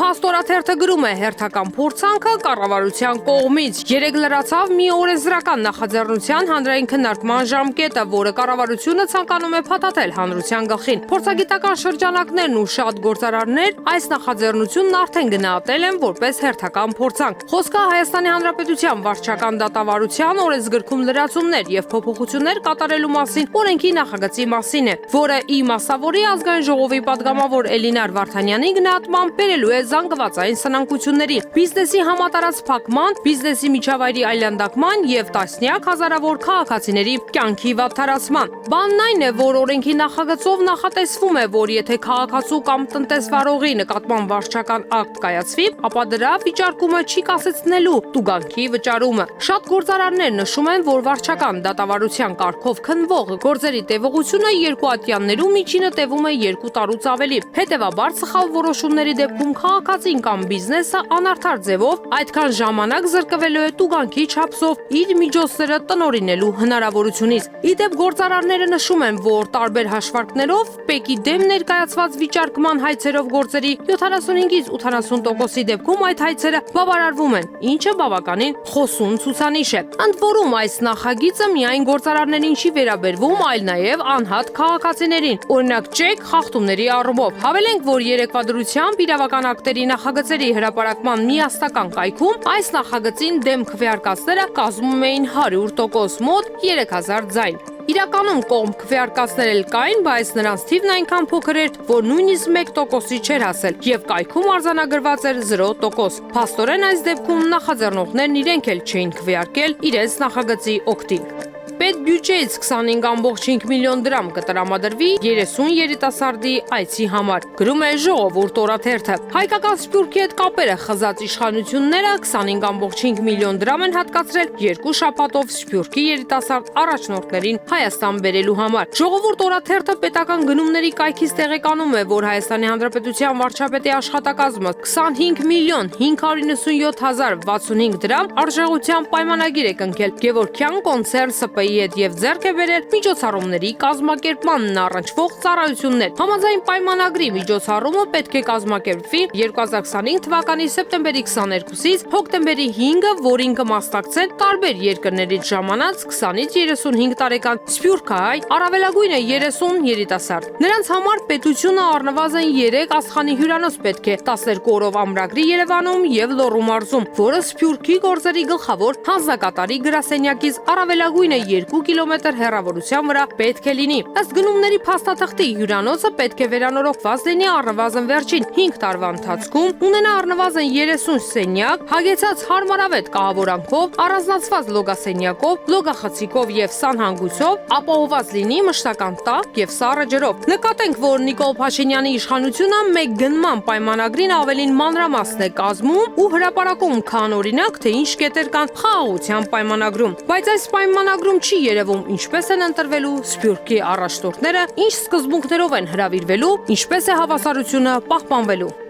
Փաստորաթերթը գրում է հերթական փորձանքը կառավարության կողմից։ Երեկ լրացավ մի օրենսդրական նախաձեռնության հանրային քննարկման ժամկետը, որը կառավարությունը ցանկանում է փաթաթել հանրության գլխին։ Փորձագիտական շրջանակներն ու շատ գործարարներ այս նախաձեռնությունն արդեն գնահատել են որպես հերթական փորձանք։ Խոսքը Հայաստանի Հանրապետության վարչական դատավարության օրենսգրքում լրացումներ եւ փոփոխություններ կատարելու մասին օրենքի նախագծի մասին է, որը իմասավորի ազգային ժողովի падգամավոր Էլինար Վարդանյանի գնահատմամբ բերելու է զանգվածային սնանկությունների, բիզնեսի համատարած փակման, բիզնեսի միջավայրի այլանդակման եւ տասնյակ հազարավոր քաղաքացիների կյանքի վատթարացման։ Բանն այն է, որ օրենքի նախագծով նախատեսվում է, որ եթե քաղաքացու կամ տնտեսվարողի նկատմամբ վարչական ակտ կայացվի, ապա դրա վիճարկումը չի կասեցնելու տուգանքի վճարումը։ Շատ գործարարներ նշում են, որ վարչական դատավարության կարգով քննվող գործերի տևողությունը երկուատյաններում միջինը տևում է 2 տարուց ավելի։ Հետևաբար սխալ որոշումների դեպքում քաղաքացին կամ բիզնեսը անարդար ձևով այդքան ժամանակ զրկվելու է տուգանքի չափսով իր միջոցները տնօրինելու հնարավորությունից։ Իդեպ գործարարները նշում են, որ տարբեր հաշվարկներով ՊԵԿ-ի դեմ ներկայացված վիճարկման հայցերով գործերի 75-ից 80%-ի դեպքում այդ հայցերը բավարարվում են, ինչը բավականին խոսուն ցուցանիշ է։ Ընդ որում այս նախագիծը միայն գործարարներին չի վերաբերվում, այլ նաև անհատ քաղաքացիներին, օրինակ ճեկ խախտումների առումով։ Հավելենք, որ երեկվա դրությամբ իրավական ակտերի նախագծերի հրապարակման միասնական կայքում այս նախագծին դեմ քվեարկածները կազմում էին 100%, մոտ 3000 ձայն։ Իրականում կողմ քվեարկածներ էլ կային, բայց նրանց թիվն այնքան փոքր էր, որ նույնիսկ 1%-ի չէր հասել, եւ կայքում արձանագրված էր 0%։ Փաստորեն այս դեպքում նախաձեռնողներն իրենք էլ չէին քվեարկել իրենց նախագծի օգտին։ Պետբյուջեից 25.5 միլիոն դրամ կտրամադրվի 30 երիտասարդի այցի համար, գրում է Ժողովուրդ օրաթերթը։ Հայկական Սփյուռքի հետ կապերը խզած իշխանությունները 25.5 միլիոն դրամ են հատկացրել 2 շաբաթով Սփյուռքի երիտասարդ առաջնորդներին Հայաստան բերելու համար։ Ժողովուրդ օրաթերթը պետական գնումների կայքից տեղեկանում է, որ Հայաստանի Հանրապետության վարչապետի աշխատակազմը 25 միլիոն 597 հազար 65 դրամ արժողությամբ պայմանագիր է կնքել Գևորգյան կոնցեռն ՍՊ-ի հետ եւ ձեռք է բերել միջոցառումների կազմակերպմանն առնչվող ծառայություններ։ Համաձայն պայմանագրի միջոցառումը պետք է կազմակերպվի 2025 թվականի սեպտեմբերի 22-ից հոկտեմբերի 5-ը, որին կմասնակցեն տարբեր երկրներից ժամանած 20-ից 35 տարեկան սփյուռքահայ, առավելագույնը 30 երիտասարդ։ Նրանց համար պետությունը առնվազն 3 աստղանի հյուրանոց պետք է 12 օրով ամրագրի Երևանում եւ Լոռու մարզում, որը Սփյուռքի գործերի գլխավոր հանձնակատարի գրասենյակից առավելագույնը 2 կիլոմետր հեռավորության վրա պետք է լինի։ Ըստ գնումների փաստաթղթի հյուրանոցը պետք է վերանորոգված լինի առնվազն վերջին 5 տարվա ընթացքում, ունենա առնվազն 30 սենյակ, հագեցած հարմարավետ կահավորանքով, առանձնացված լոգասենյակով, լոգախցիկով եւ սանհանգույցով, ապահովված լինի մշտական տաք եւ սառը ջրով։ Նկատենք, որ Նիկոլ Փաշինյանի իշխանությունը մեկ գնման պայմանագրին ավելին մանրամասն է կազմում ու հրապարակում, քան օրինակ, թե ինչ կետեր կան խաղաղության պայմանագրում։ Բայց այս պայմանագրում չի երևում ինչպես են ընտրվելու Սփյուռքի առաջնորդները, ինչ սկզբունքներով են հրավիրվելու, ինչպես է հավասարությունը պահպանվելու։